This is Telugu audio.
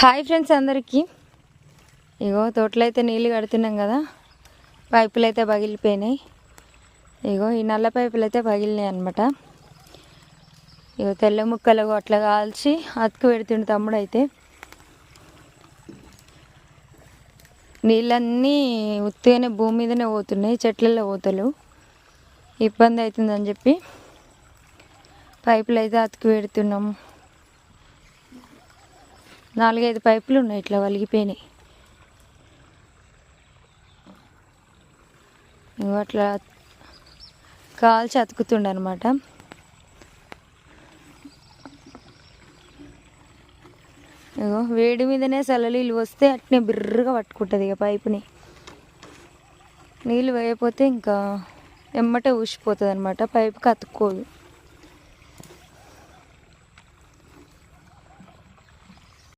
హాయ్ ఫ్రెండ్స్ అందరికీ. ఇగో తోటలో అయితే నీళ్ళు కడుతున్నాం కదా, పైపులు అయితే పగిలిపోయినాయి. ఇగో ఈ నల్ల పైపులు అయితే పగిలినాయి అనమాట. ఇగో తెల్ల ముక్కలు అట్లా కాల్చి అతుకు పెడుతుండే తమ్ముడు. అయితే నీళ్ళన్నీ ఉత్తిగానే భూమి మీదనే పోతున్నాయి, చెట్లలో పోతలు ఇబ్బంది అవుతుందని చెప్పి పైపులు అయితే అతుకు పెడుతున్నాము. 4-5 పైపులు ఉన్నాయి, ఇట్లా వలిగిపోయినాయి. అట్లా కాల్చి అతుకుతుండ అనమాట. ఇగో వేడి మీదనే చల్లనీళ్ళు వస్తే అట్నే బిర్రగా పట్టుకుంటుంది ఇక పైపుని. నీళ్ళు వేయకపోతే ఇంకా ఎమ్మటే ఊసిపోతుంది అనమాట, పైపుకి అతుక్కోదు.